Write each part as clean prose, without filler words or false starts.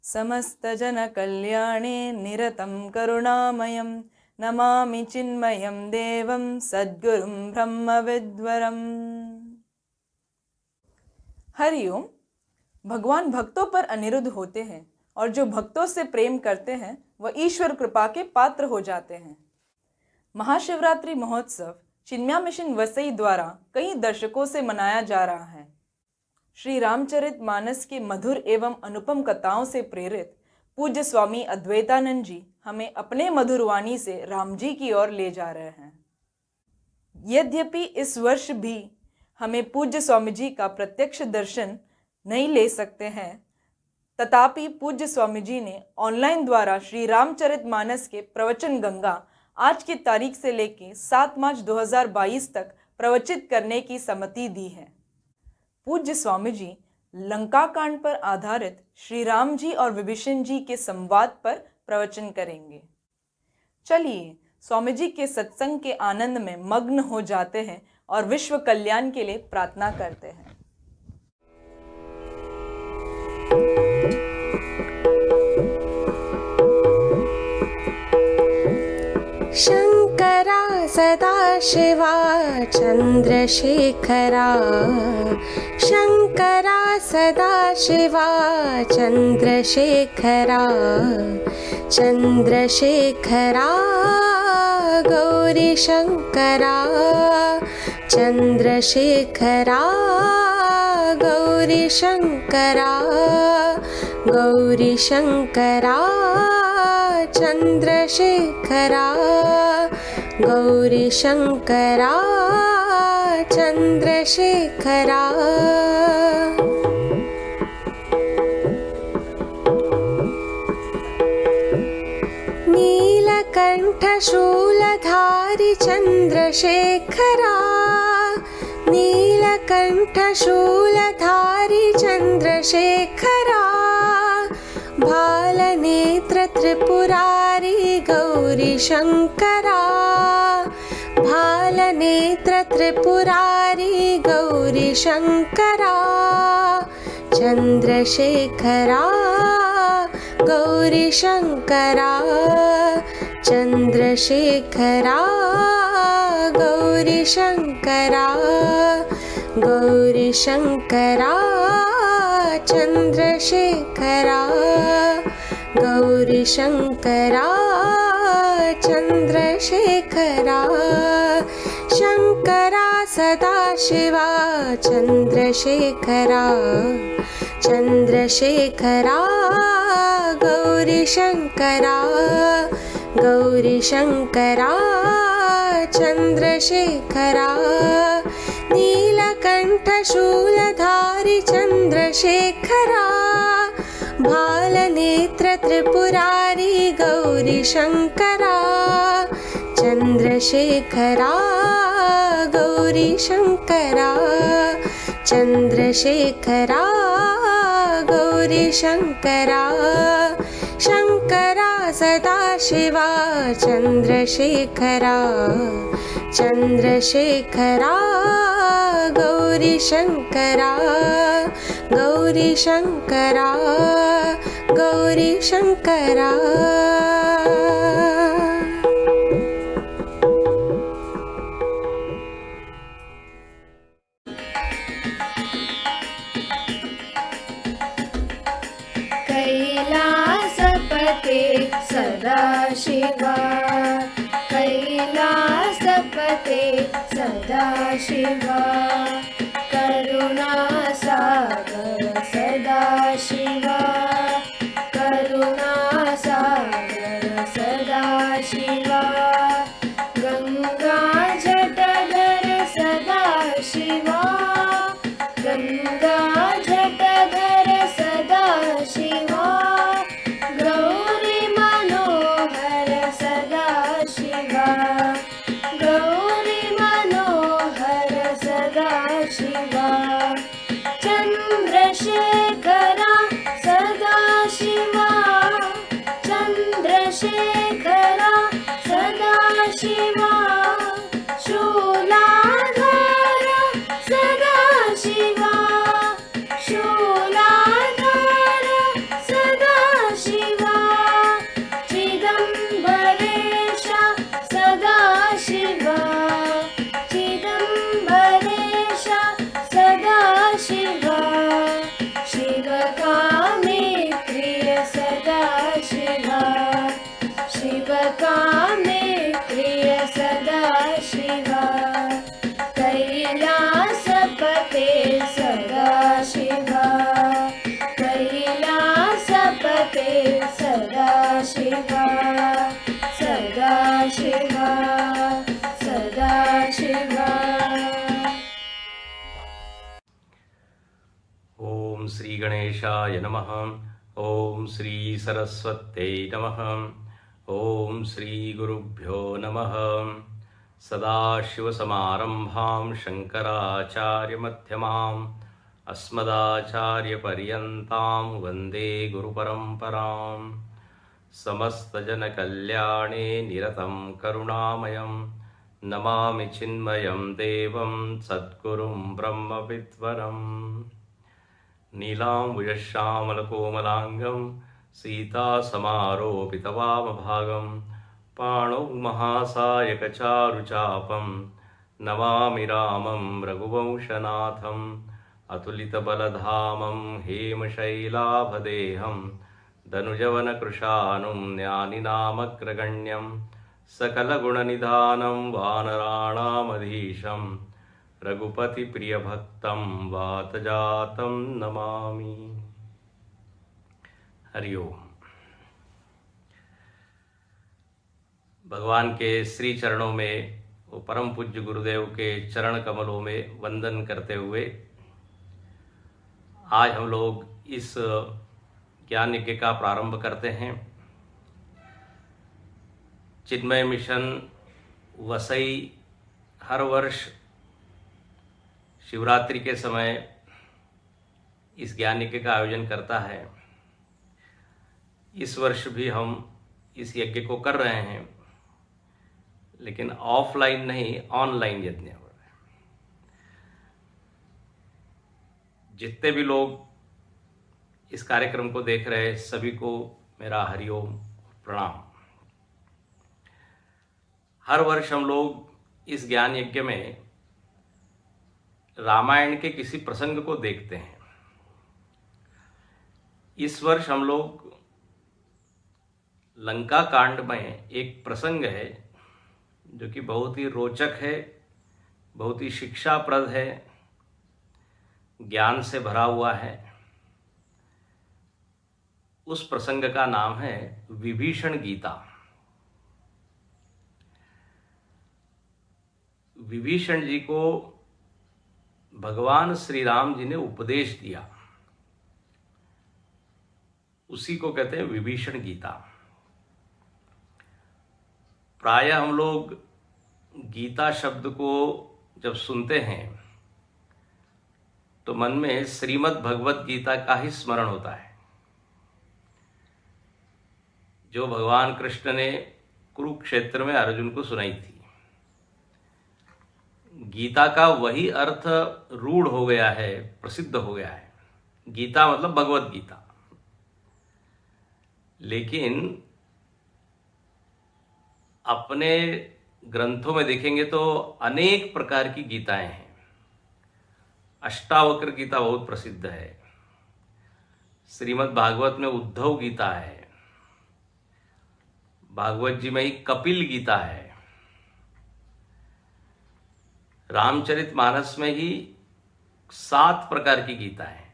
समस्तजनकल्याणे निरतं करुणामयं नमामि चिन्मयं देवं सद्गुरुं ब्रह्मविद्वरम्। हरिओम। भगवान भक्तों पर अनिरुद्ध होते हैं और जो भक्तों से प्रेम करते हैं वह ईश्वर कृपा के पात्र हो जाते हैं। महाशिवरात्रि महोत्सव चिन्मया मिशन वसई द्वारा कई दशकों से मनाया जा रहा है। श्री रामचरितमानस की मधुर एवं अनुपम कथाओं से प्रेरित पूज्य स्वामी अद्वैतानंद जी हमें अपने मधुर वाणी से राम जी की ओर ले जा रहे हैं। यद्यपि इस वर्ष भी हमें पूज्य स्वामी जी का प्रत्यक्ष दर्शन नहीं ले सकते हैं, तथापि पूज्य स्वामी जी ने ऑनलाइन द्वारा श्री रामचरितमानस के प्रवचन गंगा आज की तारीख से लेकर 7 मार्च 2022 तक प्रवचित करने की सम्मति दी है। पूज्य स्वामी जी लंका कांड पर आधारित श्री राम जी और विभीषण जी के संवाद पर प्रवचन करेंगे। चलिए स्वामी जी के सत्संग के आनंद में मग्न हो जाते हैं और विश्व कल्याण के लिए प्रार्थना करते हैं। शंकरा सदाशिवा चंद्रशेखरा, शंकरा सदाशिवा चंद्रशेखरा, चंद्रशेखरा गौरी शंकरा, चंद्रशेखरा गौरी शंकरा, गौरी शंकरा चंद्रशेखरा, गौरी शंकरा चंद्रशेखरा। नीलकंठ शूलधारी चंद्रशेखरा, नीलकंठ शूलधारी चंद्रशेखरा, भालनेत्र त्रिपुरारी गौरी शंकरा, भालनेत्र त्रिपुरारी गौरी शंकरा, चंद्रशेखरा गौरी शंकरा, चंद्रशेखरा गौरी शंकरा, गौरी शंकरा चंद्रशेखरा, गौरी शंकरा चंद्रशेखरा। शंकरा सदाशिवा चंद्रशेखरा, चंद्रशेखरा गौरी शंकरा, गौरी शंकरा चंद्रशेखरा, नीलकंठ शूलधारी चंद्रशेखरा, भालनेत्र त्रिपुरारी गौरी शंकरा, चंद्रशेखरा गौरी शंकरा, चंद्रशेखरा गौरी शंकरा। शंकरा सदाशिवा चंद्रशेखरा, चंद्रशेखरा गौरी शंकरा, गौरी शंकरा, गौरी शंकरा। कैलासपते सदाशिवा, कैलासपते सदाशिवा, करुणासागर सदाशिवा, करुणासागर सदाशिवा, गंगा जटधर सदाशिवा, गंगा जटधर सदाशिवा, गौरी मनोहर सदाशिवा, गौरी मनोहर सदाशिवा, चंद्रशेखरा गणेशाय नमः। ओम श्री सरस्वत्यै नमः। ओम श्री गुरुभ्यो नमः। सदाशिवसमारम्भां शङ्कराचार्यमध्यमाम् अस्मदाचार्यपर्यन्तां वन्दे गुरुपरम्पराम्। समस्तजनकल्याणे निरतं करुणामयं नमामि चिन्मयं देवं सद्गुरुं ब्रह्मविद्वरम्। नीलाम्बुजश्यामलकोमलाङ्गं सीतासमारोपितवामभागं पाणौ महासायकचारुचापं नमामि रामं रघुवंशनाथम्। अतुलितबलधामं हेमशैलाभदेहं धनुजवनकृशानुं ज्ञानिनामग्रगण्यं सकलगुणनिधानं वानराणामधीशं रघुपतिप्रियभक्तं वातजातं नमामि। हरि ओम। भगवान के श्री चरणों में, वो परम पूज्य गुरुदेव के चरण कमलों में वंदन करते हुए आज हम लोग इस ज्ञान यज्ञ का प्रारंभ करते हैं। चिन्मय मिशन वसई हर वर्ष शिवरात्रि के समय इस ज्ञान यज्ञ का आयोजन करता है। इस वर्ष भी हम इस यज्ञ को कर रहे हैं, लेकिन ऑफलाइन नहीं, ऑनलाइन यज्ञ हो रहा है। जितने भी लोग इस कार्यक्रम को देख रहे हैं सभी को मेरा हरिओम प्रणाम। हर वर्ष हम लोग इस ज्ञान यज्ञ में रामायण के किसी प्रसंग को देखते हैं। इस वर्ष हम लोग लंका कांड में एक प्रसंग है जो कि बहुत ही रोचक है, बहुत ही शिक्षाप्रद है, ज्ञान से भरा हुआ है। उस प्रसंग का नाम है विभीषण गीता। विभीषण जी को भगवान श्री राम जी ने उपदेश दिया, उसी को कहते हैं विभीषण गीता। प्रायः हम लोग गीता शब्द को जब सुनते हैं तो मन में श्रीमद् भगवत गीता का ही स्मरण होता है, जो भगवान कृष्ण ने कुरुक्षेत्र में अर्जुन को सुनाई थी। गीता का वही अर्थ रूढ़ हो गया है, प्रसिद्ध हो गया है। गीता मतलब भगवत गीता। लेकिन अपने ग्रंथों में देखेंगे तो अनेक प्रकार की गीताएं हैं। अष्टावक्र गीता बहुत प्रसिद्ध है। श्रीमद् भागवत में उद्धव गीता है। भागवत जी में ही कपिल गीता है। रामचरितमानस में ही 7 प्रकार की गीता है।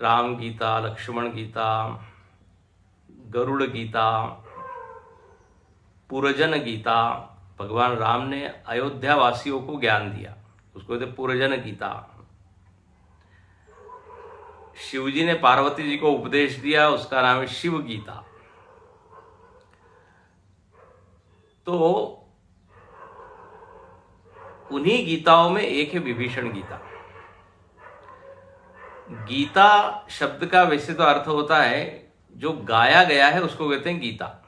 राम गीता, लक्ष्मण गीता, गरुड़ गीता, पुरजन गीता। भगवान राम ने अयोध्या वासियों को ज्ञान दिया, उसको कहते पुरजन गीता। शिवजी ने पार्वती जी को उपदेश दिया, उसका नाम है शिव गीता। तो उन्हीं गीताओं में एक है विभीषण गीता। गीता शब्द का वैसे तो अर्थ होता है जो गाया गया है, उसको कहते हैं गीता।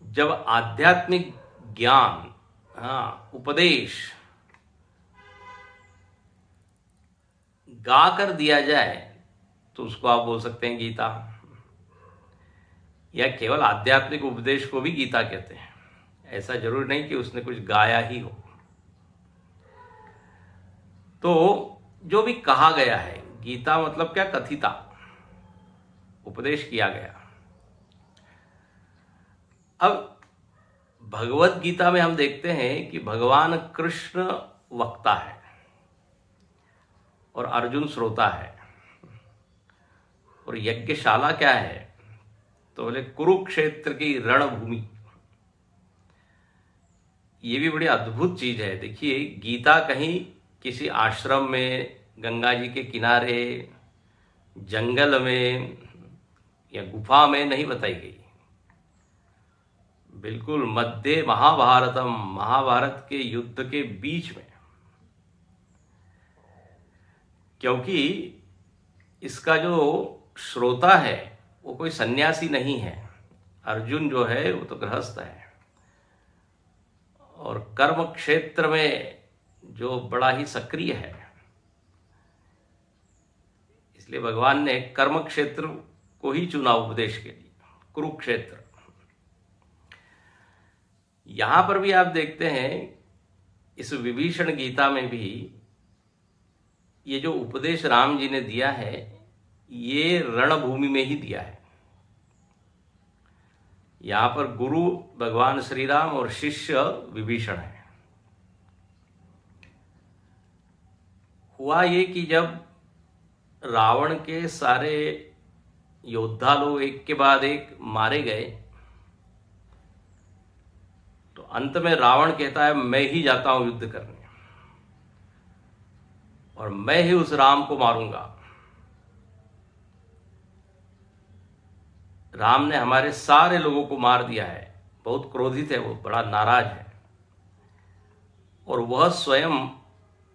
जब आध्यात्मिक ज्ञान, उपदेश गा कर दिया जाए तो उसको आप बोल सकते हैं गीता, या केवल आध्यात्मिक उपदेश को भी गीता कहते हैं। ऐसा जरूर नहीं कि उसने कुछ गाया ही हो। तो जो भी कहा गया है, गीता मतलब क्या? कथिता, उपदेश किया गया। अब भगवत गीता में हम देखते हैं कि भगवान कृष्ण वक्ता है और अर्जुन श्रोता है। और यज्ञशाला क्या है? तो बोले कुरुक्षेत्र की रणभूमि। ये भी बड़ी अद्भुत चीज है। देखिए, गीता कहीं किसी आश्रम में गंगा जी के किनारे, जंगल में या गुफा में नहीं बताई गई। बिल्कुल मध्य महाभारतम, महाभारत के युद्ध के बीच में, क्योंकि इसका जो श्रोता है वो कोई सन्यासी नहीं है। अर्जुन जो है वो तो गृहस्थ है, और कर्म क्षेत्र में जो बड़ा ही सक्रिय है, इसलिए भगवान ने कर्म क्षेत्र को ही चुना उपदेश के लिए, कुरुक्षेत्र। यहां पर भी आप देखते हैं इस विभीषण गीता में भी ये जो उपदेश राम जी ने दिया है, ये रणभूमि में ही दिया है। यहां पर गुरु भगवान श्री राम और शिष्य विभीषण है। हुआ ये कि जब रावण के सारे योद्धा लोग एक के बाद एक मारे गए, तो अंत में रावण कहता है मैं ही जाता हूं युद्ध करने, और मैं ही उस राम को मारूंगा। राम ने हमारे सारे लोगों को मार दिया है। बहुत क्रोधित है वो, बड़ा नाराज है, और वह स्वयं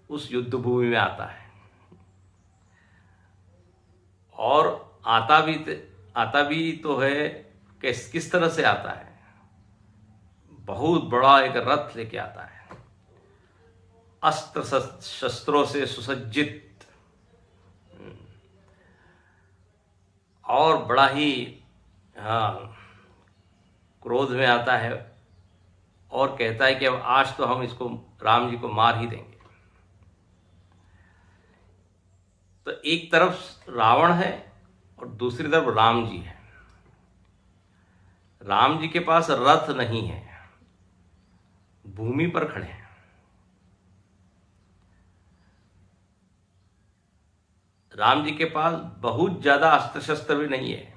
उस युद्ध भूमि में आता है। और आता भी तो है, किस तरह से आता है? बहुत बड़ा एक रथ लेके आता है, अस्त्र शस्त्रों से सुसज्जित, और बड़ा ही क्रोध में आता है, और कहता है कि अब आज तो हम इसको, राम जी को मार ही देंगे। तो एक तरफ रावण है और दूसरी तरफ राम जी है। राम जी के पास रथ नहीं है, भूमि पर खड़े हैं। राम जी के पास बहुत ज्यादा अस्त्र शस्त्र भी नहीं है।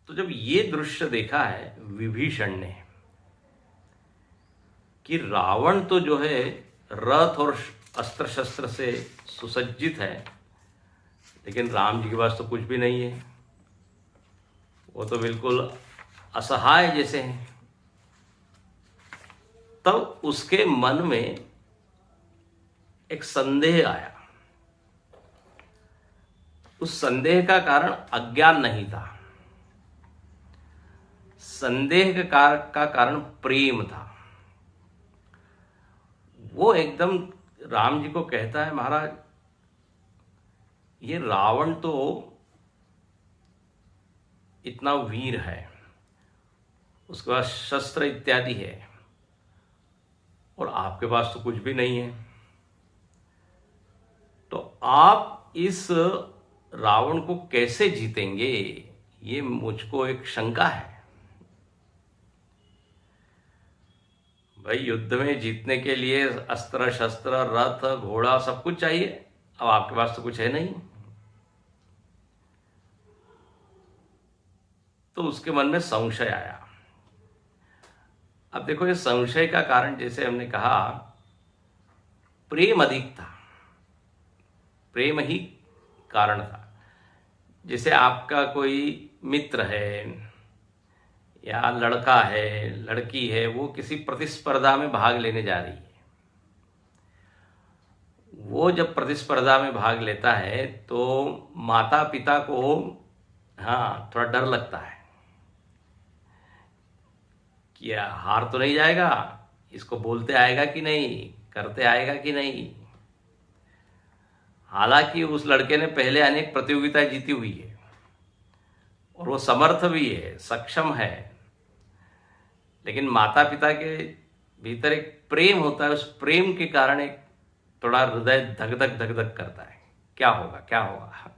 तो जब ये दृश्य देखा है विभीषण ने कि रावण तो जो है रथ और अस्त्र शस्त्र से सुसज्जित है, लेकिन राम जी के पास तो कुछ भी नहीं है, वो तो बिल्कुल असहाय जैसे हैं। तब उसके मन में एक संदेह आया। उस संदेह का कारण अज्ञान नहीं था, संदेह का कारण प्रेम था। वो एकदम राम जी को कहता है, महाराज ये रावण तो इतना वीर है, उसके पास शस्त्र इत्यादि है, और आपके पास तो कुछ भी नहीं है। तो आप इस रावण को कैसे जीतेंगे, ये मुझको एक शंका है। भाई युद्ध में जीतने के लिए अस्त्र शस्त्र रथ घोड़ा सब कुछ चाहिए, अब आपके पास तो कुछ है नहीं। तो उसके मन में संशय आया। अब देखो, ये संशय का कारण, जैसे हमने कहा, प्रेम अधिक था, प्रेम ही कारण था। जैसे आपका कोई मित्र है या लड़का है, लड़की है, वो किसी प्रतिस्पर्धा में भाग लेने जा रही है। वो जब प्रतिस्पर्धा में भाग लेता है तो माता पिता को थोड़ा डर लगता है कि हार तो नहीं जाएगा, इसको बोलते आएगा कि नहीं, करते आएगा कि नहीं। हालांकि उस लड़के ने पहले अनेक प्रतियोगिताएं जीती हुई है और वो समर्थ भी है, सक्षम है, लेकिन माता पिता के भीतर एक प्रेम होता है। उस प्रेम के कारण एक थोड़ा हृदय धक धक करता है, क्या होगा क्या होगा।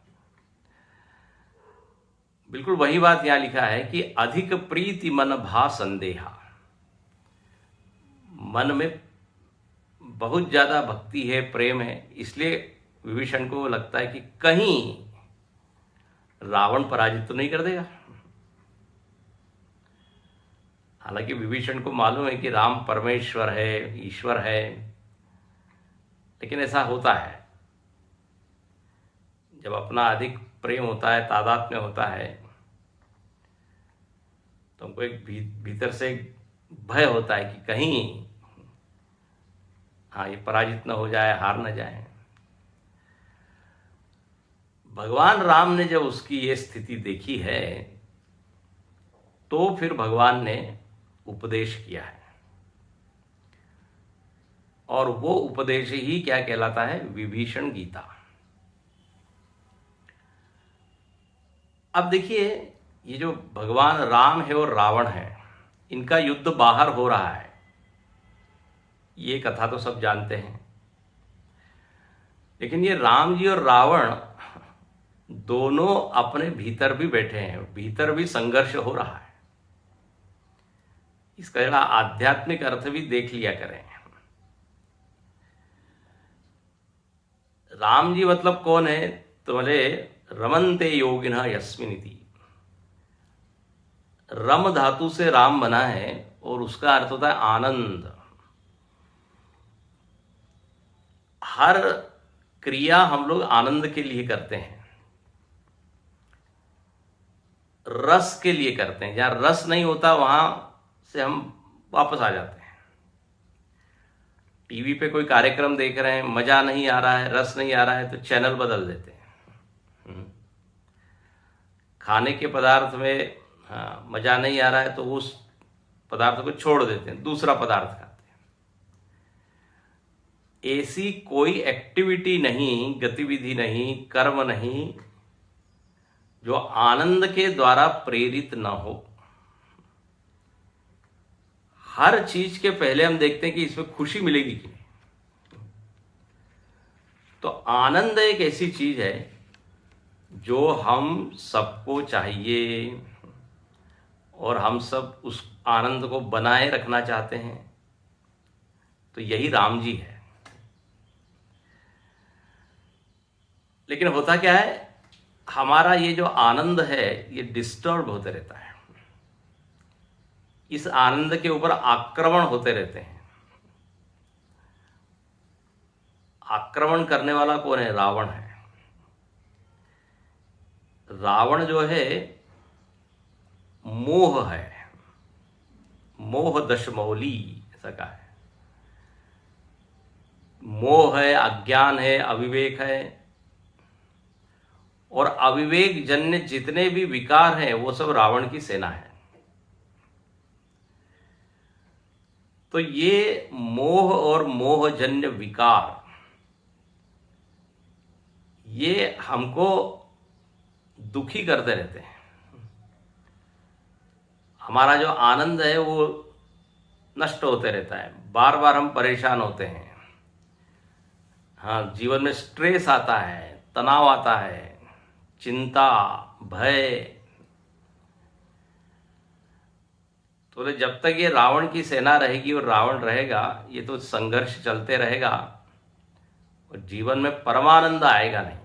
बिल्कुल वही बात यहां लिखा है कि अधिक प्रीति मन भा संदेहा। मन में बहुत ज्यादा भक्ति है, प्रेम है, इसलिए विभीषण को लगता है कि कहीं रावण पराजित तो नहीं कर देगा। हालांकि विभीषण को मालूम है कि राम परमेश्वर है, ईश्वर है, लेकिन ऐसा होता है, जब अपना अधिक प्रेम होता है, तादात्म्य होता है, तो हमको एक भीतर से भय होता है कि कहीं हाँ ये पराजित न हो जाए, हार न जाए। भगवान राम ने जब उसकी ये स्थिति देखी है तो फिर भगवान ने उपदेश किया है, और वो उपदेश ही क्या कहलाता है? विभीषण गीता। अब देखिए, ये जो भगवान राम है और रावण है, इनका युद्ध बाहर हो रहा है, ये कथा तो सब जानते हैं। लेकिन ये राम जी और रावण दोनों अपने भीतर भी बैठे हैं, भीतर भी संघर्ष हो रहा है। इसका जरा आध्यात्मिक अर्थ भी देख लिया करें। राम जी मतलब कौन है? तो बोले रमन्ते योगिनः यस्मिनिति। रम धातु से राम बना है और उसका अर्थ होता है आनंद। हर क्रिया हम लोग आनंद के लिए करते हैं, रस के लिए करते हैं। जहां रस नहीं होता वहां से हम वापस आ जाते हैं। टीवी पे कोई कार्यक्रम देख रहे हैं, मजा नहीं आ रहा है, रस नहीं आ रहा है, तो चैनल बदल देते हैं। खाने के पदार्थ में मजा नहीं आ रहा है तो उस पदार्थ को छोड़ देते हैं, दूसरा पदार्थ खाते हैं। ऐसी कोई एक्टिविटी नहीं, गतिविधि नहीं, कर्म नहीं जो आनंद के द्वारा प्रेरित न हो। हर चीज के पहले हम देखते हैं कि इसमें खुशी मिलेगी कि नहीं। तो आनंद एक ऐसी चीज है जो हम सबको चाहिए, और हम सब उस आनंद को बनाए रखना चाहते हैं। तो यही राम जी है। लेकिन होता क्या है, हमारा ये जो आनंद है ये डिस्टर्ब होते रहता है। इस आनंद के ऊपर आक्रमण होते रहते हैं। आक्रमण करने वाला कौन है? रावण है। रावण जो है मोह है, मोह दशमौली ऐसा कहा है। मोह है, अज्ञान है, अविवेक है, और अविवेक जन्य जितने भी विकार हैं वो सब रावण की सेना है। तो ये मोह और मोहजन्य विकार ये हमको दुखी करते रहते हैं। हमारा जो आनंद है वो नष्ट होते रहता है, बार बार हम परेशान होते हैं। हाँ, जीवन में स्ट्रेस आता है, तनाव आता है, चिंता, भय। तो जब तक ये रावण की सेना रहेगी और रावण रहेगा, ये तो संघर्ष चलते रहेगा और जीवन में परमानंद आएगा नहीं।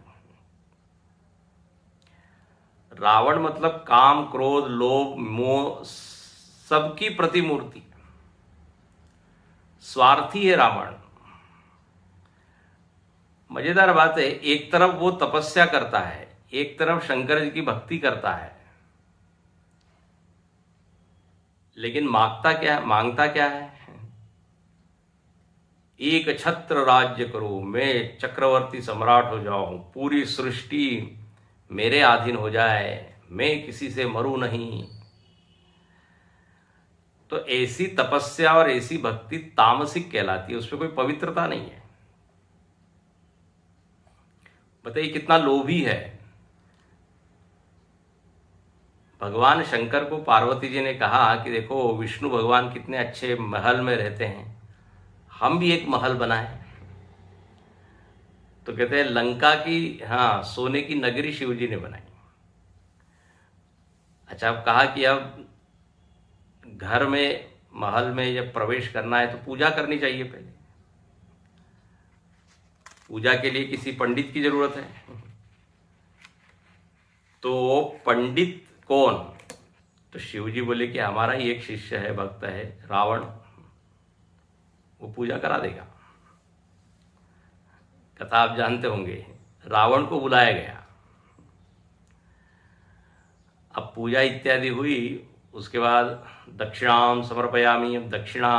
रावण मतलब काम, क्रोध, लोभ, मोह सबकी प्रतिमूर्ति। स्वार्थी है रावण। मजेदार बात है, एक तरफ वो तपस्या करता है, एक तरफ शंकर जी की भक्ति करता है, लेकिन मांगता क्या है? एक छत्र राज्य करो, मैं चक्रवर्ती सम्राट हो जाऊं, पूरी सृष्टि मेरे अधीन हो जाए, मैं किसी से मरूं नहीं। तो ऐसी तपस्या और ऐसी भक्ति तामसिक कहलाती है, उसमें कोई पवित्रता नहीं है। बताइए कितना लोभी है। भगवान शंकर को पार्वती जी ने कहा कि देखो विष्णु भगवान कितने अच्छे महल में रहते हैं, हम भी एक महल बनाएं। तो कहते हैं लंका की, हाँ, सोने की नगरी शिवजी ने बनाई। अच्छा, अब कहा कि अब घर में, महल में जब प्रवेश करना है तो पूजा करनी चाहिए। पहले पूजा के लिए किसी पंडित की जरूरत है। तो पंडित कौन? तो शिवजी बोले कि हमारा ही एक शिष्य है, भक्त है, रावण, वो पूजा करा देगा। कथा आप जानते होंगे। रावण को बुलाया गया, अब पूजा इत्यादि हुई, उसके बाद दक्षिणाम समर्पयामी। अब दक्षिणा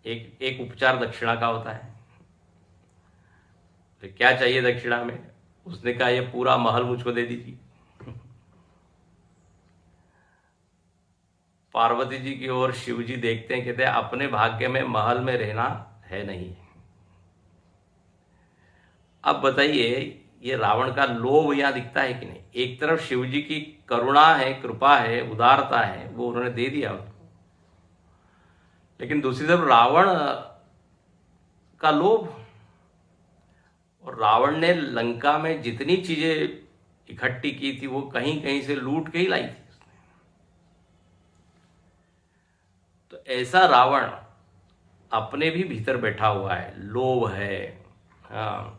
एक उपचार दक्षिणा का होता है। तो क्या चाहिए दक्षिणा में? उसने कहा ये पूरा महल मुझको दे दीजिए। पार्वती जी की ओर शिव जी देखते हैं, कहते हैं अपने भाग्य में महल में रहना है नहीं। अब बताइए ये रावण का लोभ यहां दिखता है कि नहीं? एक तरफ शिव जी की करुणा है, कृपा है, उदारता है, वो उन्होंने दे दिया उनको, लेकिन दूसरी तरफ रावण का लोभ। और रावण ने लंका में जितनी चीजें इकट्ठी की थी वो कहीं कहीं से लूट के ही लाई थी उसने। तो ऐसा रावण अपने भी भीतर बैठा हुआ है, लोभ है, हाँ,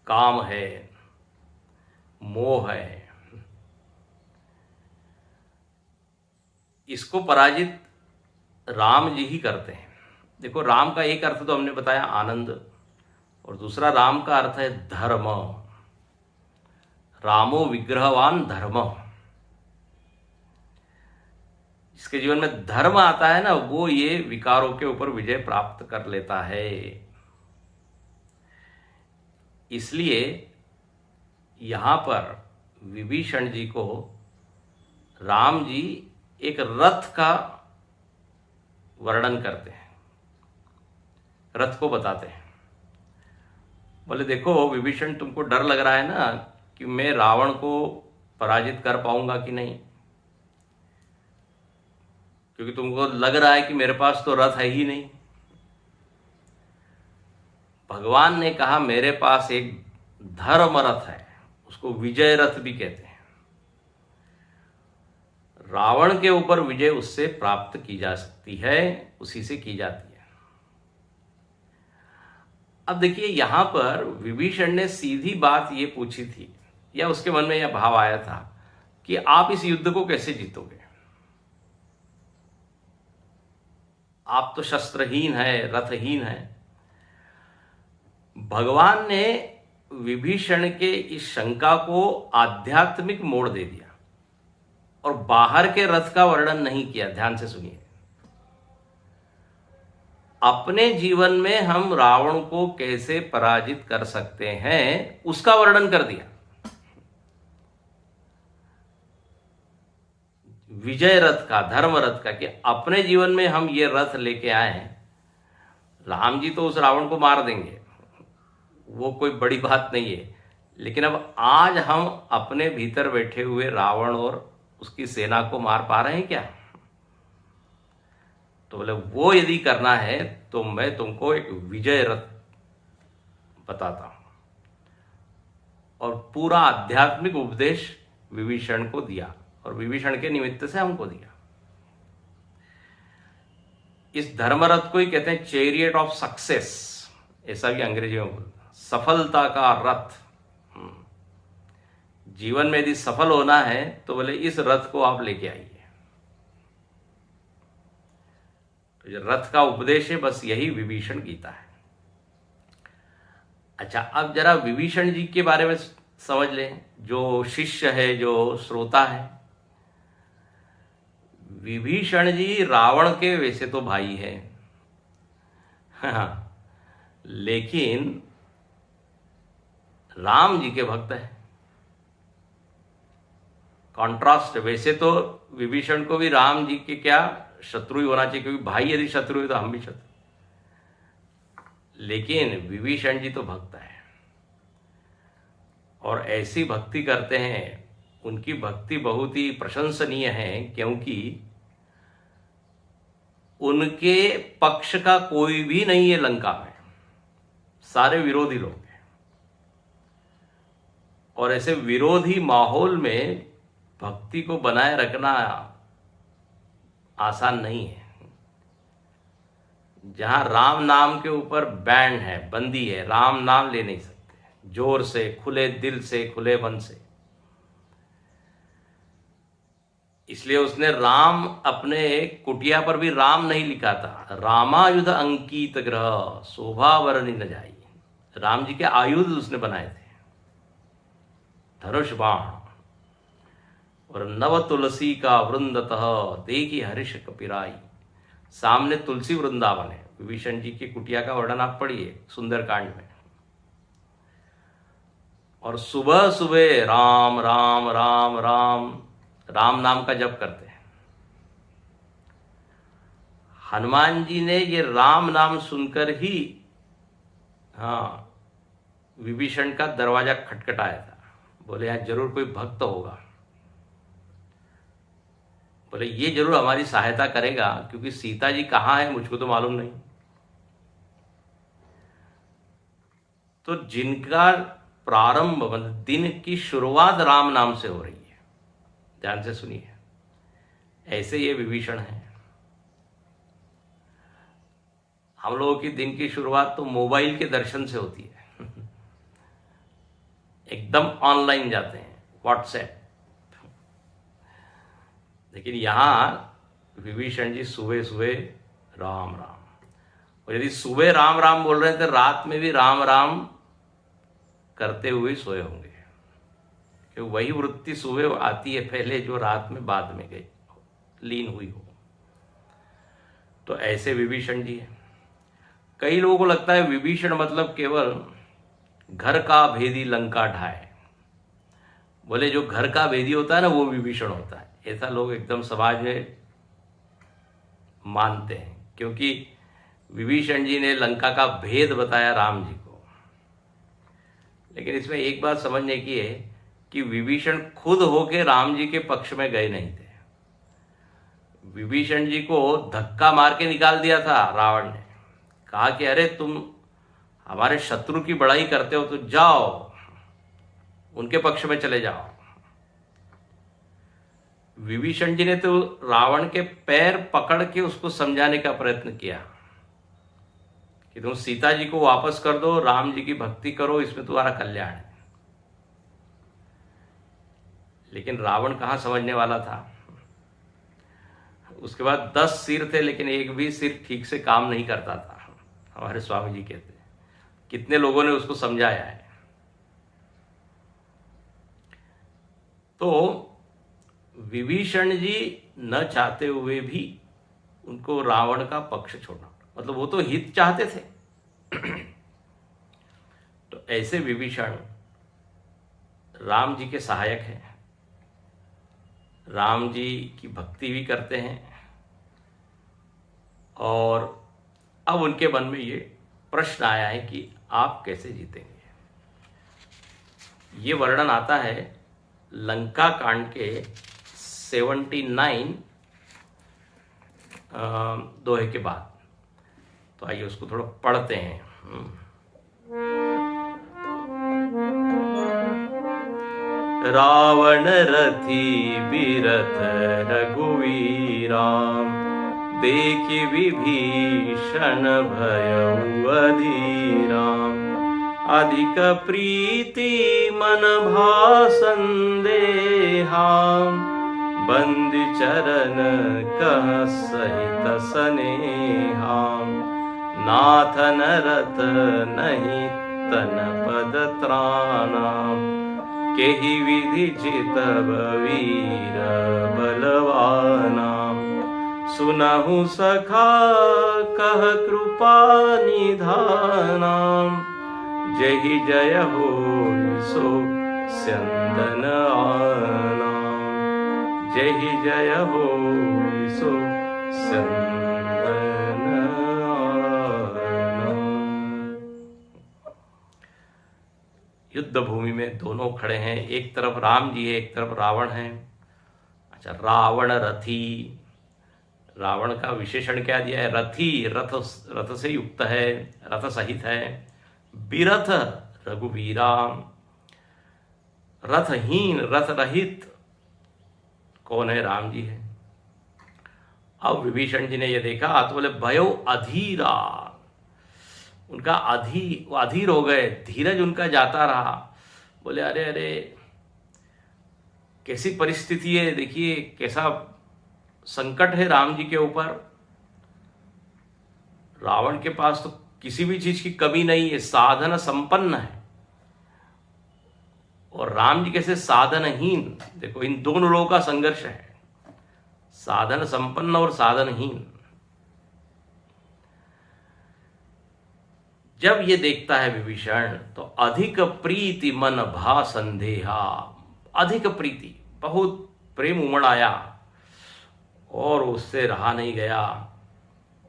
काम है, मोह है। इसको पराजित राम जी ही करते हैं। देखो राम का एक अर्थ तो हमने बताया आनंद, और दूसरा राम का अर्थ है धर्म। रामो विग्रहवान धर्म। जिसके जीवन में धर्म आता है ना, वो ये विकारों के ऊपर विजय प्राप्त कर लेता है। इसलिए यहां पर विभीषण जी को राम जी एक रथ का वर्णन करते हैं, रथ को बताते हैं। बोले देखो विभीषण, तुमको डर लग रहा है ना कि मैं रावण को पराजित कर पाऊंगा कि नहीं, क्योंकि तुमको लग रहा है कि मेरे पास तो रथ है ही नहीं। भगवान ने कहा मेरे पास एक धर्म रथ है, उसको विजय रथ भी कहते हैं। रावण के ऊपर विजय उससे प्राप्त की जा सकती है, उसी से की जाती है। अब देखिए यहां पर विभीषण ने सीधी बात ये पूछी थी, या उसके मन में यह भाव आया था कि आप इस युद्ध को कैसे जीतोगे? आप तो शस्त्रहीन है, रथहीन है। भगवान ने विभीषण के इस शंका को आध्यात्मिक मोड़ दे दिया और बाहर के रथ का वर्णन नहीं किया। ध्यान से सुनिए, अपने जीवन में हम रावण को कैसे पराजित कर सकते हैं उसका वर्णन कर दिया। विजय रथ का, धर्म रथ का, कि अपने जीवन में हम ये रथ लेके आए हैं। राम जी तो उस रावण को मार देंगे, वो कोई बड़ी बात नहीं है, लेकिन अब आज हम अपने भीतर बैठे हुए रावण और उसकी सेना को मार पा रहे हैं क्या? तो बोले वो यदि करना है तो मैं तुमको एक विजय रथ बताता हूं, और पूरा आध्यात्मिक उपदेश विभीषण को दिया और विभीषण के निमित्त से हमको दिया। इस धर्मरथ को ही कहते हैं चैरियट ऑफ सक्सेस, ऐसा भी अंग्रेजी में बोलते हैं, सफलता का रथ। जीवन में यदि सफल होना है तो बोले इस रथ को आप लेके आइए। तो जो रथ का उपदेश है बस यही विभीषण गीता है। अच्छा, अब जरा विभीषण जी के बारे में समझ लें, जो शिष्य है, जो श्रोता है। विभीषण जी रावण के वैसे तो भाई है, लेकिन राम जी के भक्त है। कॉन्ट्रास्ट, वैसे तो विभीषण को भी राम जी के क्या शत्रु ही होना चाहिए, क्योंकि भाई यदि शत्रु है तो हम भी शत्रु, लेकिन विभीषण जी तो भक्त है और ऐसी भक्ति करते हैं। उनकी भक्ति बहुत ही प्रशंसनीय है, क्योंकि उनके पक्ष का कोई भी नहीं है लंका में, सारे विरोधी लोग हैं। और ऐसे विरोधी माहौल में भक्ति को बनाए रखना आसान नहीं है। जहां राम नाम के ऊपर बैन है, बंदी है, राम नाम ले नहीं सकते जोर से, खुले दिल से, खुले मन से। इसलिए उसने राम अपने कुटिया पर भी राम नहीं लिखा था, रामायुध अंकित ग्रह शोभा वर्णि न जाई। राम जी के आयुध उसने बनाए थे, धनुष बाण। और नव तुलसी का वृंदतः देखी हर्ष कपिराई, सामने तुलसी वृंदावन है। विभीषण जी की कुटिया का वर्णन आप पढ़िए सुंदरकांड में। और सुबह सुबह राम राम राम राम राम नाम का जप करते हैं। हनुमान जी ने ये राम नाम सुनकर ही विभीषण का दरवाजा खटखटाया था। बोले यहाँ जरूर कोई भक्त होगा, बोले ये जरूर हमारी सहायता करेगा, क्योंकि सीता जी कहाँ है मुझको तो मालूम नहीं। तो जिनका प्रारंभ मतलब दिन की शुरुआत राम नाम से हो रही है, ध्यान से सुनिए, ऐसे ये विभीषण है। हम लोगों की दिन की शुरुआत तो मोबाइल के दर्शन से होती है एकदम ऑनलाइन जाते हैं, व्हाट्सएप। लेकिन यहां विभीषण जी सुबह सुबह राम राम, और यदि सुबह राम राम बोल रहे हैं तो रात में भी राम राम करते हुए सोए होंगे, क्योंकि वही वृत्ति सुबह आती है पहले जो रात में बाद में गई लीन हुई हो। तो ऐसे विभीषण जी हैं। कई लोगों को लगता है विभीषण मतलब केवल घर का भेदी लंका ढाए। बोले जो घर का भेदी होता है ना वो विभीषण होता है, ऐसा लोग एकदम समाज में मानते हैं, क्योंकि विभीषण जी ने लंका का भेद बताया राम जी को। लेकिन इसमें एक बात समझने की है कि विभीषण खुद होके राम जी के पक्ष में गए नहीं थे। विभीषण जी को धक्का मार के निकाल दिया था रावण ने, कहा कि अरे तुम हमारे शत्रु की बड़ाई करते हो तो जाओ उनके पक्ष में चले जाओ। विभीषण जी ने तो रावण के पैर पकड़ के उसको समझाने का प्रयत्न किया कि तुम सीता जी को वापस कर दो, राम जी की भक्ति करो, इसमें तुम्हारा कल्याण है। लेकिन रावण कहाँ समझने वाला था। उसके बाद 10 सिर थे लेकिन एक भी सिर ठीक से काम नहीं करता था। हमारे स्वामी जी कहते हैं कितने लोगों ने उसको समझाया है। तो विभीषण जी न चाहते हुए भी उनको रावण का पक्ष छोड़ना, मतलब वो तो हित चाहते थे। तो ऐसे विभीषण राम जी के सहायक हैं, राम जी की भक्ति भी करते हैं। और अब उनके मन में ये प्रश्न आया है कि आप कैसे जीतेंगे। ये वर्णन आता है लंका कांड के 79 दोहे के बाद। तो आइए उसको थोड़ा पढ़ते हैं। रावण रथी बिरथ रघुवीराम, देखि विभीषण भयउ अधीराम। अधिक प्रीति मन भा संदेहाम, बंदी चरण कह सहित सनेहाम। नाथन रथ नहीं तन पद त्राणाम, केहि विधि जितब वीर बलवानाम। सुनहु सखा कह कृपा निधानाम, जहि जय हो सो स्यंदन आनाम। जहि जय हो सो स्यंदन आनाम। युद्ध भूमि में दोनों खड़े हैं, एक तरफ राम जी है, एक तरफ रावण है। अच्छा, रावण रथी, रावण का विशेषण क्या दिया है? रथी, रथ से युक्त है, रथ सहित है। बिरथ रघुवीराम, रथहीन रथ रहित कौन है? राम जी है। अब विभीषण जी ने यह देखा तो बोले भयो अधीरा, उनका अधीर हो गए, धीरज उनका जाता रहा। बोले अरे अरे कैसी परिस्थिति है, देखिए कैसा संकट है राम जी के ऊपर। रावण के पास तो किसी भी चीज की कमी नहीं है, साधन संपन्न है। और राम जी कैसे साधनहीन। देखो इन दोनों लोगों का संघर्ष है, साधन संपन्न और साधनहीन। जब ये देखता है विभीषण तो अधिक प्रीति मन भा संदेहा, अधिक प्रीति, बहुत प्रेम उमड़ आया और उससे रहा नहीं गया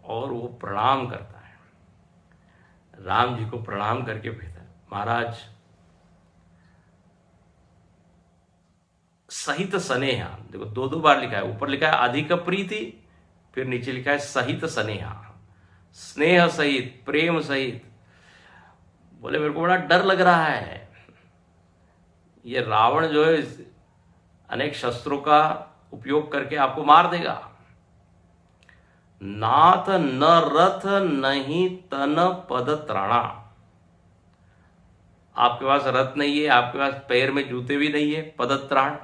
और वो प्रणाम करता है, राम जी को प्रणाम करके कहता है, महाराज सहित स्नेहा। देखो दो दो बार लिखा है, ऊपर लिखा है अधिक प्रीति, फिर नीचे लिखा है सहित स्नेहा, स्नेह सहित, प्रेम सहित। बोले मेरे को बड़ा डर लग रहा है, ये रावण जो है अनेक शस्त्रों का उपयोग करके आपको मार देगा। नाथ न रथ नहीं तन पद त्राणा, आपके पास रथ नहीं है, आपके पास पैर में जूते भी नहीं है, पदत्राण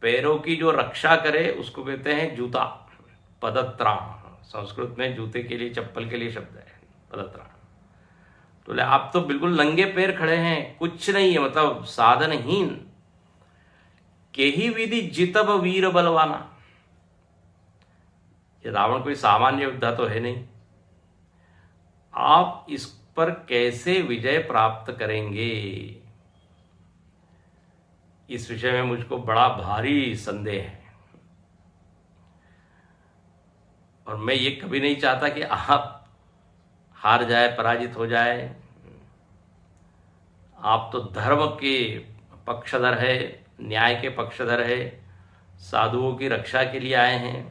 पैरों की जो रक्षा करे उसको कहते हैं जूता, पदत्राण। संस्कृत में जूते के लिए, चप्पल के लिए शब्द है पदत्राण। तो ले आप तो बिल्कुल नंगे पैर खड़े हैं, कुछ नहीं है, मतलब साधनहीन। केही विधि जितब वीर बलवाना, ये रावण कोई सामान्य योद्धा तो है नहीं, आप इस पर कैसे विजय प्राप्त करेंगे, इस विषय में मुझको बड़ा भारी संदेह है। और मैं ये कभी नहीं चाहता कि आप हार जाए, पराजित हो जाए। आप तो धर्म के पक्षधर है, न्याय के पक्षधर है, साधुओं की रक्षा के लिए आए हैं।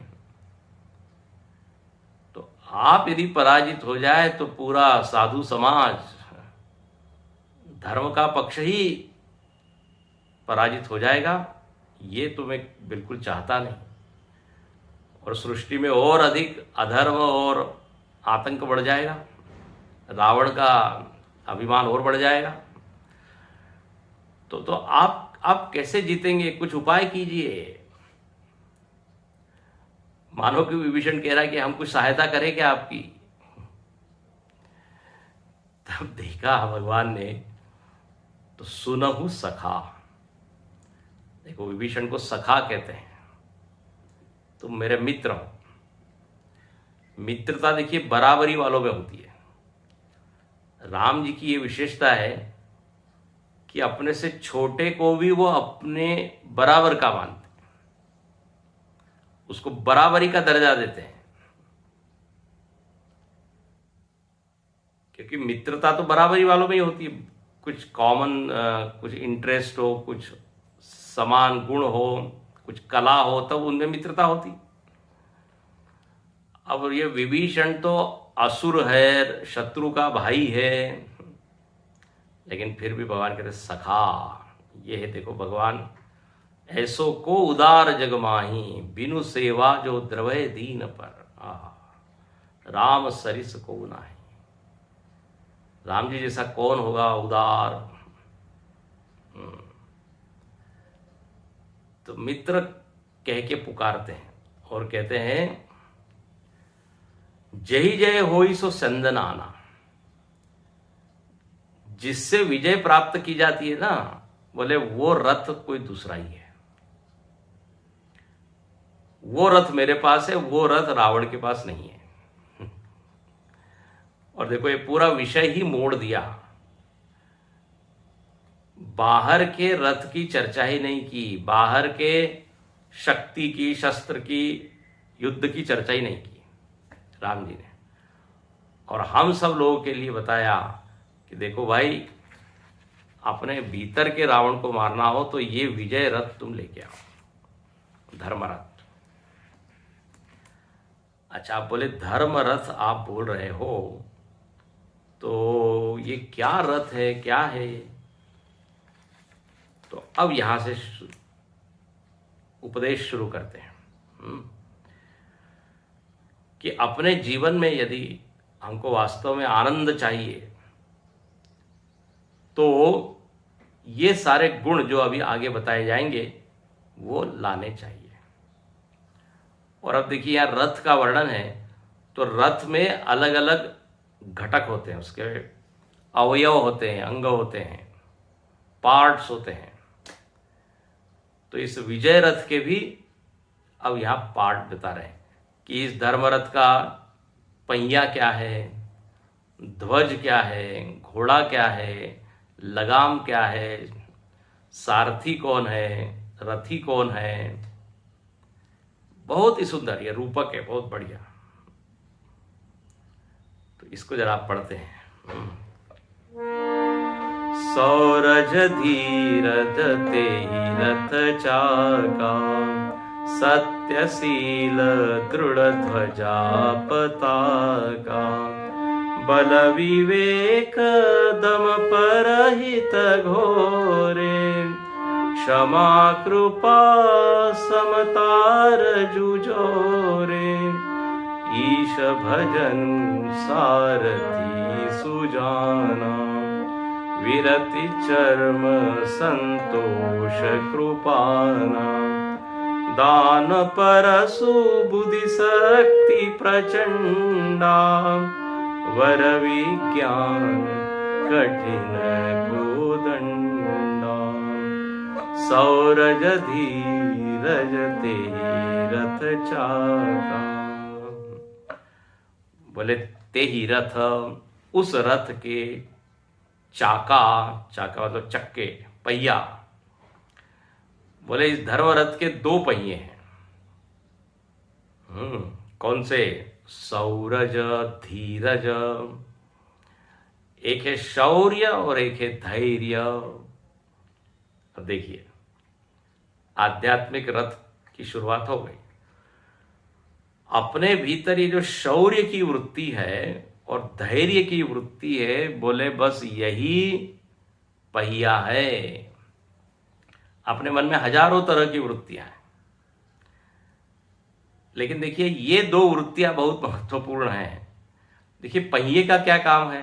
तो आप यदि पराजित हो जाए तो पूरा साधु समाज, धर्म का पक्ष ही पराजित हो जाएगा, ये तो मैं बिल्कुल चाहता नहीं। और सृष्टि में और अधिक अधर्म और आतंक बढ़ जाएगा, रावण का अभिमान और बढ़ जाएगा। तो आप कैसे जीतेंगे, कुछ उपाय कीजिए। मानो कि विभीषण कह रहा है कि हम कुछ सहायता करें क्या आपकी। तब देखा भगवान ने तो सुनहु सखा। देखो विभीषण को सखा कहते हैं, तुम मेरे मित्र हो। मित्रता देखिए बराबरी वालों में होती है। राम जी की ये विशेषता है कि अपने से छोटे को भी वो अपने बराबर का मानते हैं, उसको बराबरी का दर्जा देते हैं। क्योंकि मित्रता तो बराबरी वालों में ही होती है, कुछ कॉमन, कुछ इंटरेस्ट हो, कुछ समान गुण हो, कुछ कला हो, तब उनमें मित्रता होती। अब ये विभीषण तो असुर है, शत्रु का भाई है, लेकिन फिर भी भगवान कहते सखा। ये है देखो भगवान, ऐसो को उदार जग माही, बिनु सेवा जो द्रवय दीन पर। राम सरिस को नाही, राम जी जैसा कौन होगा उदार। तो मित्र कह के पुकारते हैं और कहते हैं जय जय होई सो चंदन आना। जिससे विजय प्राप्त की जाती है ना, बोले वो रथ कोई दूसरा ही है। वो रथ मेरे पास है, वो रथ रावण के पास नहीं है। और देखो ये पूरा विषय ही मोड़ दिया, बाहर के रथ की चर्चा ही नहीं की, बाहर के शक्ति की, शस्त्र की, युद्ध की चर्चा ही नहीं की राम जी ने। और हम सब लोगों के लिए बताया कि देखो भाई, अपने भीतर के रावण को मारना हो तो ये विजय रथ तुम लेके आओ, धर्म रथ। अच्छा आप बोले धर्म रथ आप बोल रहे हो, तो ये क्या रथ है, क्या है? तो अब यहां से उपदेश शुरू करते हैं कि अपने जीवन में यदि हमको वास्तव में आनंद चाहिए तो ये सारे गुण जो अभी आगे बताए जाएंगे वो लाने चाहिए। और अब देखिए यहाँ रथ का वर्णन है, तो रथ में अलग अलग घटक होते हैं, उसके अवयव होते हैं, अंग होते हैं, पार्ट्स होते हैं। तो इस विजय रथ के भी अब यहाँ पार्ट बता रहे हैं कि इस धर्मरथ का पहिया क्या है, ध्वज क्या है, घोड़ा क्या है, लगाम क्या है, सारथी कौन है, रथी कौन है। बहुत ही सुंदर ये रूपक है, बहुत बढ़िया। तो इसको जरा आप पढ़ते हैं। सौरज धीरज तेहि रथ चाका, सत्यशील दृढ़ ध्वजा पताका, बल विवेक दम परहित घोरे, क्षमा कृपा समतार जुझोरे, ईश भजन सारथी सुजाना, विरति चर्म संतोष कृपाना, दान परसु बुद्धि शक्ति प्रचंडा, वर विज्ञान कठिन कोदंडा, सौरज धीरज तेहि रथ चाका। बोले तेहि रथ, उस रथ के चाका, चाका मतलब चक्के, पहिया। बोले इस धर्म रथ के दो पहिए हैं। कौन से? सौरज धीरज, एक है शौर्य और एक है धैर्य। अब देखिए, आध्यात्मिक रथ की शुरुआत हो गई। अपने भीतर ये जो शौर्य की वृत्ति है और धैर्य की वृत्ति है, बोले बस यही पहिया है। अपने मन में हजारों तरह की वृत्तियां हैं, लेकिन देखिए ये दो वृत्तियां बहुत महत्वपूर्ण हैं। देखिए पहिए का क्या काम है?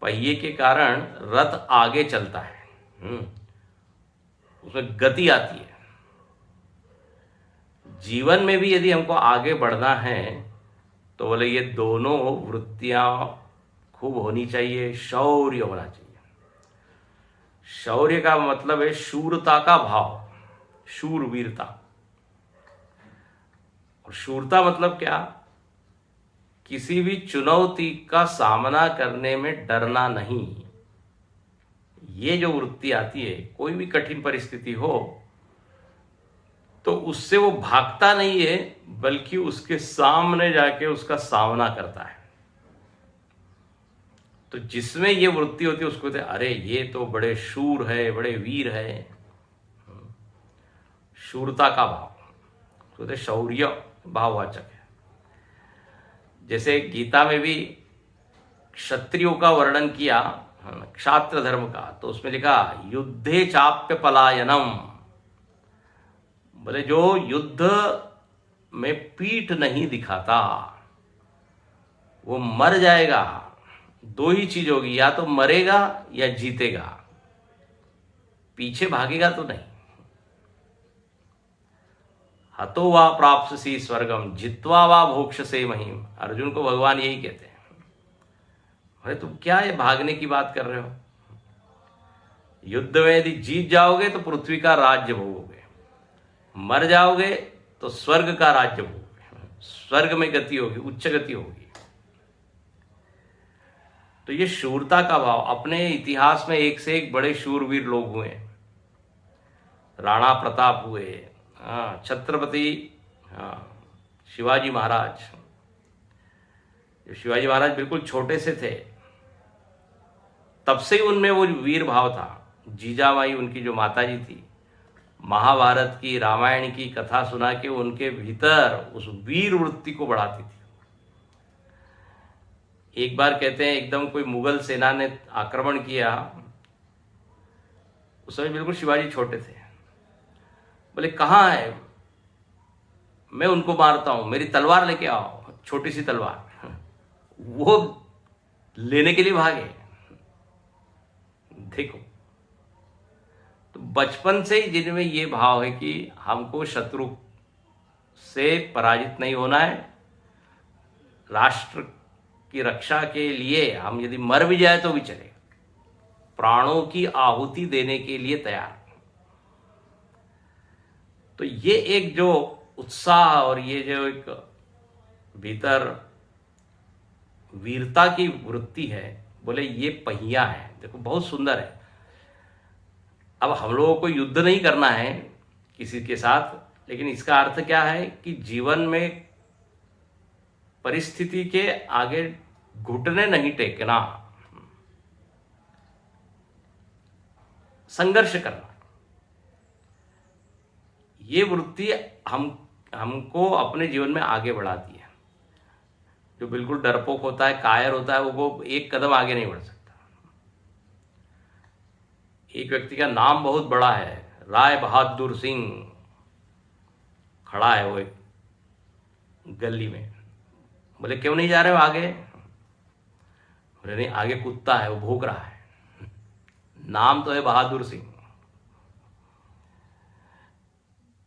पहिए के कारण रथ आगे चलता है, उसमें गति आती है। जीवन में भी यदि हमको आगे बढ़ना है तो बोले ये दोनों वृत्तियां खूब होनी चाहिए। शौर्य होना चाहिए। शौर्य का मतलब है शूरता का भाव, शूरवीरता। और शूरता मतलब क्या? किसी भी चुनौती का सामना करने में डरना नहीं। ये जो वृत्ति आती है, कोई भी कठिन परिस्थिति हो तो उससे वो भागता नहीं है, बल्कि उसके सामने जाके उसका सामना करता है। तो जिसमें ये वृत्ति होती है उसको कहते हैं अरे ये तो बड़े शूर है, बड़े वीर है। शूरता का भाव, कहते शौर्य भाववाचक है। जैसे गीता में भी क्षत्रियों का वर्णन किया, क्षात्र धर्म का, तो उसमें लिखा युद्धे चाप्य पलायनम। बोले जो युद्ध में पीठ नहीं दिखाता वो मर जाएगा। दो ही चीज होगी, या तो मरेगा या जीतेगा, पीछे भागेगा तो नहीं। हतो वा प्राप्स्यसि स्वर्गम जित्वा वा भोक्ष्यसे महीम। अर्जुन को भगवान यही कहते हैं। अरे तुम क्या ये भागने की बात कर रहे हो? युद्ध में यदि जीत जाओगे तो पृथ्वी का राज्य भोगोगे, मर जाओगे तो स्वर्ग का राज्य भोगोगे, स्वर्ग में गति होगी, उच्च गति होगी। तो ये शूरता का भाव, अपने इतिहास में एक से एक बड़े शूरवीर लोग हुए। राणा प्रताप हुए, छत्रपति शिवाजी महाराज। शिवाजी महाराज बिल्कुल छोटे से थे, तब से उनमें वो वीर भाव था। जीजाबाई उनकी जो माताजी थी, महाभारत की, रामायण की कथा सुना के उनके भीतर उस वीर वृत्ति को बढ़ाती थी। एक बार कहते हैं एकदम कोई मुगल सेना ने आक्रमण किया, उस समय बिल्कुल शिवाजी छोटे थे। बोले कहाँ है, मैं उनको मारता हूं, मेरी तलवार लेके आओ, छोटी सी तलवार। वो लेने के लिए भागे। देखो, तो बचपन से ही जिनमें ये भाव है कि हमको शत्रु से पराजित नहीं होना है, राष्ट्र की रक्षा के लिए हम यदि मर भी जाए तो भी चलेगा, प्राणों की आहुति देने के लिए तैयार। तो ये एक जो उत्साह और ये जो एक भीतर वीरता की वृत्ति है, बोले ये पहिया है। देखो बहुत सुंदर है। अब हम लोगों को युद्ध नहीं करना है किसी के साथ, लेकिन इसका अर्थ क्या है कि जीवन में परिस्थिति के आगे घुटने नहीं टेकना, संघर्ष करना। ये वृत्ति हमको अपने जीवन में आगे बढ़ाती है। जो बिल्कुल डरपोक होता है, कायर होता है, वो एक कदम आगे नहीं बढ़ सकता। एक व्यक्ति का नाम बहुत बड़ा है, राय बहादुर सिंह, खड़ा है वो एक गली में। बोले क्यों नहीं जा रहे हो आगे? बोले नहीं, आगे कुत्ता है, वो भौंक रहा है। नाम तो है बहादुर सिंह,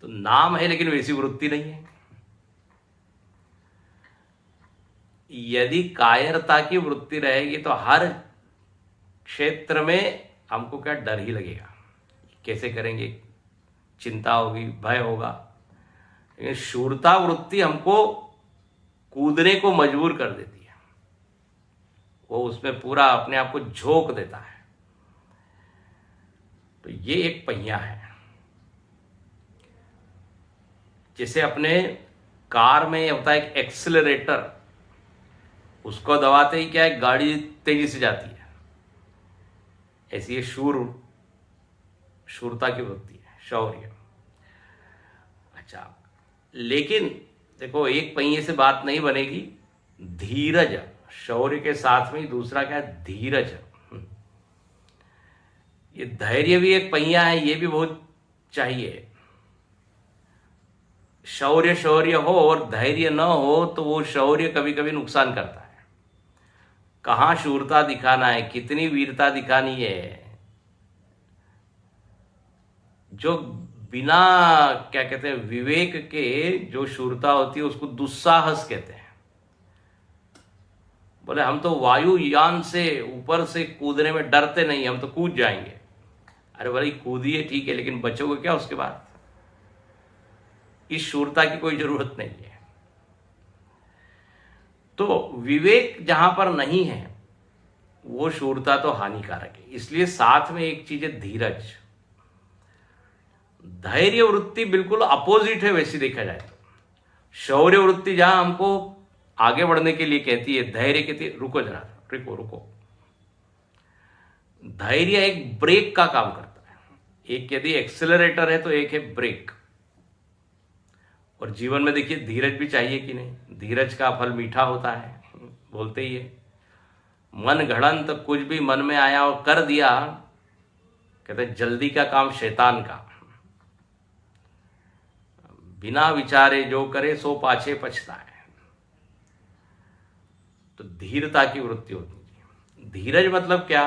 तो नाम है लेकिन वैसी वृत्ति नहीं है। यदि कायरता की वृत्ति रहेगी तो हर क्षेत्र में हमको क्या डर ही लगेगा, कैसे करेंगे, चिंता होगी, भय होगा। लेकिन शूरता वृत्ति हमको कूदने को मजबूर कर देती है, वो उसमें पूरा अपने आप को झोंक देता है। तो ये एक पहिया है। जैसे अपने कार में होता है एक एक्सेलरेटर, उसको दबाते ही क्या है, गाड़ी तेजी से जाती है। ऐसी ये शूरता की वृत्ति है, शौर्य। अच्छा, लेकिन देखो एक पहिए से बात नहीं बनेगी, धीरज। शौर्य के साथ में ही दूसरा क्या है, धीरज। ये धैर्य भी एक पहिया है, ये भी बहुत चाहिए। शौर्य हो और धैर्य न हो तो वो शौर्य कभी कभी नुकसान करता है। कहाँ शूरता दिखाना है, कितनी वीरता दिखानी है, जो बिना क्या कहते हैं विवेक के जो शूरता होती है उसको दुस्साहस कहते हैं। बोले हम तो वायुयान से ऊपर से कूदने में डरते नहीं, हम तो कूद जाएंगे। अरे भाई कूदिए ठीक है, लेकिन बचोगे क्या उसके बाद? इस शूरता की कोई जरूरत नहीं है। तो विवेक जहां पर नहीं है वो शूरता तो हानिकारक है। इसलिए साथ में एक चीज है धीरज। धैर्य वृत्ति बिल्कुल अपोजिट है वैसे देखा जाए तो। शौर्य वृत्ति जहां हमको आगे बढ़ने के लिए कहती है, धैर्य कहती है रुको जरा, रुको। धैर्य एक ब्रेक का काम करता है। एक यदि एक्सेलरेटर है तो एक है ब्रेक। और जीवन में देखिए धीरज भी चाहिए कि नहीं। धीरज का फल मीठा होता है, बोलते ही है। मन घड़ंत कुछ भी मन में आया और कर दिया, कहते जल्दी का काम शैतान का। बिना विचारे जो करे सो पाछे पछताए। तो धीरता की वृत्ति होती है। धीरज मतलब क्या?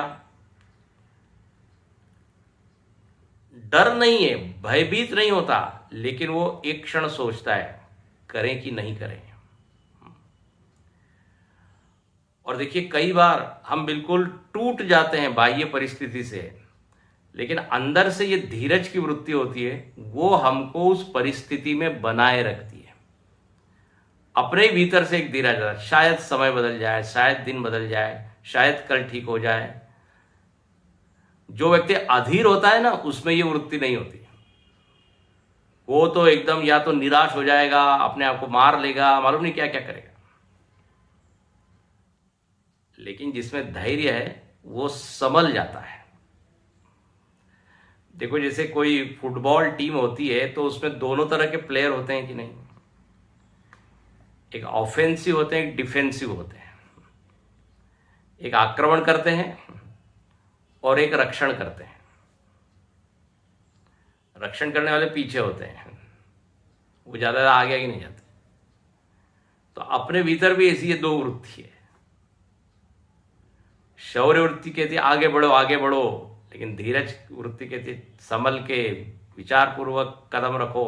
डर नहीं है, भयभीत नहीं होता, लेकिन वो एक क्षण सोचता है करें कि नहीं करें। और देखिए कई बार हम बिल्कुल टूट जाते हैं बाह्य परिस्थिति से, लेकिन अंदर से ये धीरज की वृत्ति होती है, वो हमको उस परिस्थिति में बनाए रखती है। अपने भीतर से एक धीरज आता है। शायद समय बदल जाए, शायद दिन बदल जाए, शायद कल ठीक हो जाए। जो व्यक्ति अधीर होता है ना, उसमें ये वृत्ति नहीं होती। वो तो एकदम या तो निराश हो जाएगा, अपने आप को मार लेगा, मालूम नहीं क्या क्या करेगा। लेकिन जिसमें धैर्य है वो संभल जाता है। देखो जैसे कोई फुटबॉल टीम होती है तो उसमें दोनों तरह के प्लेयर होते हैं कि नहीं। एक ऑफेंसिव होते हैं, एक डिफेंसिव होते हैं। एक आक्रमण करते हैं और एक रक्षण करते हैं। रक्षण करने वाले पीछे होते हैं, वो ज्यादा आगे नहीं जाते। तो अपने भीतर भी ऐसी ये दो वृत्ति है। शौर्य वृत्ति कहती है आगे बढ़ो आगे बढ़ो, लेकिन धीरज वृत्ति कहती है संभल के विचार पूर्वक कदम रखो।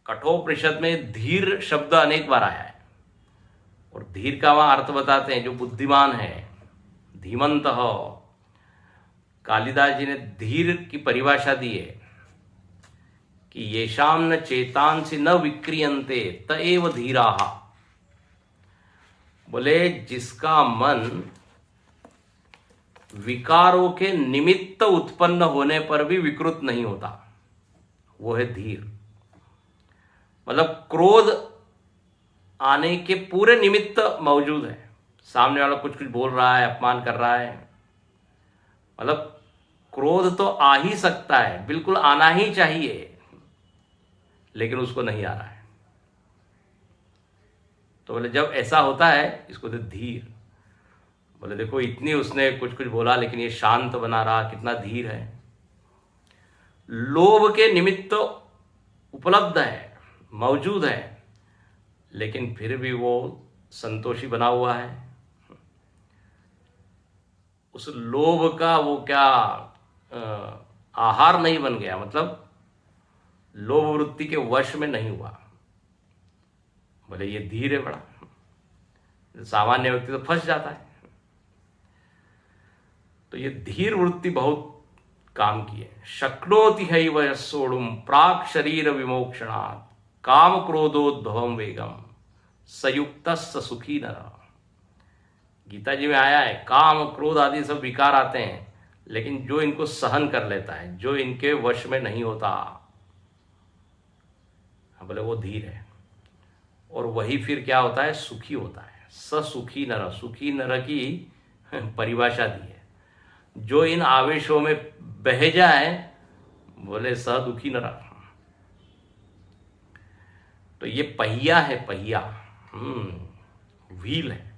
कठोपनिषद में धीर शब्द अनेक बार आया है, और धीर का वहाँ अर्थ बताते हैं जो बुद्धिमान है, धीमंत हो। कालिदास जी ने धीर की परिभाषा दी है कि येषाम न चेतांसि न विक्रियन्ते त एव धीराः। बोले जिसका मन विकारों के निमित्त उत्पन्न होने पर भी विकृत नहीं होता, वो है धीर। मतलब क्रोध आने के पूरे निमित्त मौजूद है, सामने वाला कुछ कुछ बोल रहा है, अपमान कर रहा है, मतलब क्रोध तो आ ही सकता है, बिल्कुल आना ही चाहिए, लेकिन उसको नहीं आ रहा है। तो बोले जब ऐसा होता है इसको तो धीर। बोले देखो इतनी उसने कुछ कुछ बोला लेकिन ये शांत बना रहा, कितना धीर है। लोभ के निमित्त उपलब्ध है, मौजूद है, लेकिन फिर भी वो संतोषी बना हुआ है। उस लोभ का वो क्या आहार नहीं बन गया, मतलब लोभ वृत्ति के वश में नहीं हुआ। बोले ये धीर है बड़ा। सामान्य व्यक्ति तो फंस जाता है। तो ये धीर वृत्ति बहुत काम की है। शक्नोति हैव सोढ़ुम प्राक शरीर विमोक्षणात् काम क्रोधोद्भवम वेगम सयुक्तस्य सुखी नर। गीता जी में आया है काम क्रोध आदि सब विकार आते हैं, लेकिन जो इनको सहन कर लेता है, जो इनके वश में नहीं होता, बोले वो धीर है। और वही फिर क्या होता है, सुखी होता है। ससुखी नर, सुखी नर की परिभाषा दी है। जो इन आवेशों में बह जाए, बोले स दुखी नर। तो ये पहिया है, पहिया व्हील है।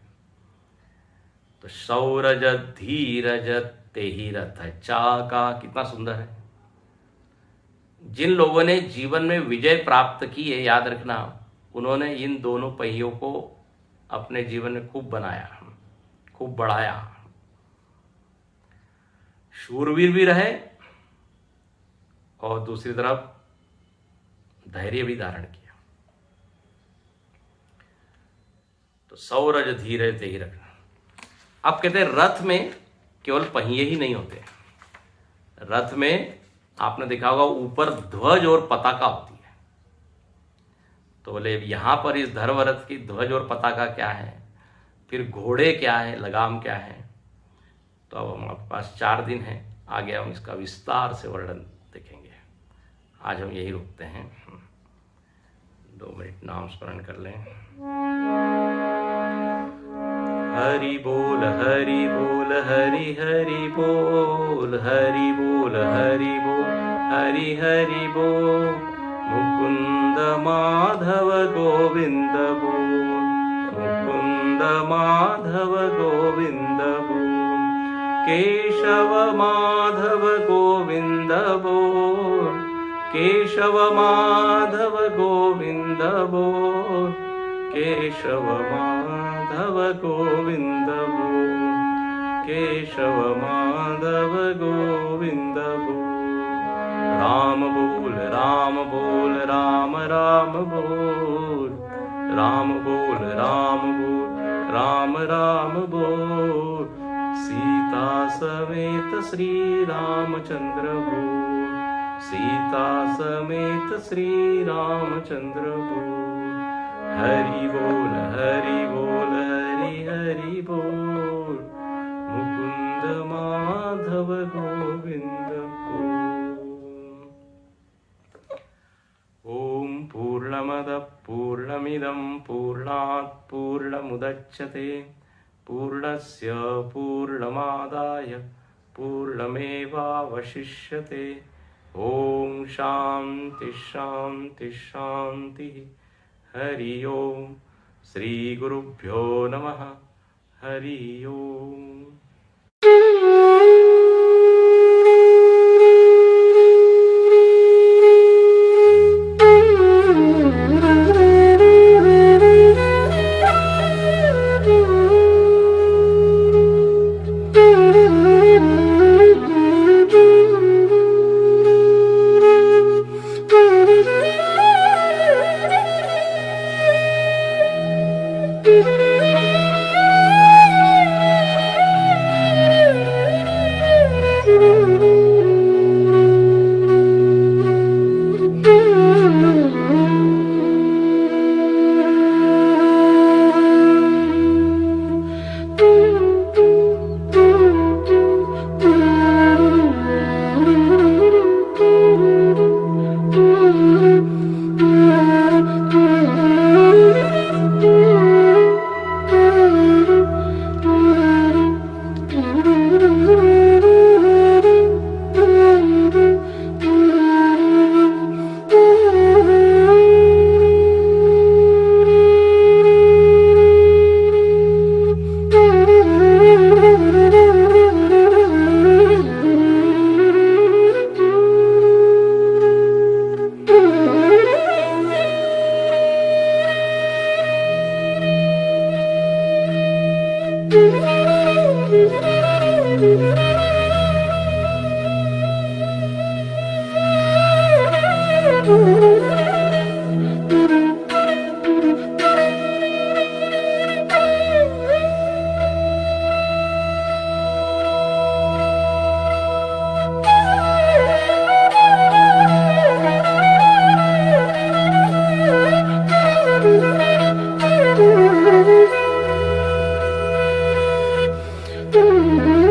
तो सौरज धीरज तेहि रथ चाका, कितना सुंदर है। जिन लोगों ने जीवन में विजय प्राप्त की है, याद रखना, उन्होंने इन दोनों पहियों को अपने जीवन में खूब बनाया, खूब बढ़ाया। शूरवीर भी रहे और दूसरी तरफ धैर्य भी धारण किया। तो सौरज धीरज तेहि रथ। अब कहते हैं रथ में केवल पहिए ही नहीं होते। रथ में आपने देखा होगा ऊपर ध्वज और पताका होती है। तो बोले यहाँ पर इस धर्मरथ की ध्वज और पताका क्या है, फिर घोड़े क्या है, लगाम क्या है। तो अब हमारे पास 4 दिन है, आगे हम इसका विस्तार से वर्णन देखेंगे। आज हम यही रुकते हैं। 2 मिनट नाम स्मरण कर लें। हरि बोल हरि बोल हरि हरि बोल, हरि बोल हरि बोल हरि हरि बोल। मुकुंद माधव गोविंद बोल, मुकुंद माधव गोविंद बोल। केशव माधव गोविंद बोल, केशव माधव गोविंद बोल। केशव माधव गोविंद बोल, केशव माधव गोविंद बोल। राम बोल राम बोल राम राम बोल, राम बोल राम बोल राम राम बोल। सीता समेत श्री रामचंद्र बोल, सीता समेत श्री रामचंद्र बोल। हरि बोल हरि बोल हरि हरि बोल। मुकुंद माधव गोविंद बोल। ओम पूर्णमदः पूर्णमिदं पूर्णात् पूर्णमुदच्यते पूर्णस्य पूर्णमादाय पूर्णमेवावशिष्यते। ओम शांति शांति शांति। हरि ओम। श्री गुरुभ्यो नमः। हरि ओम।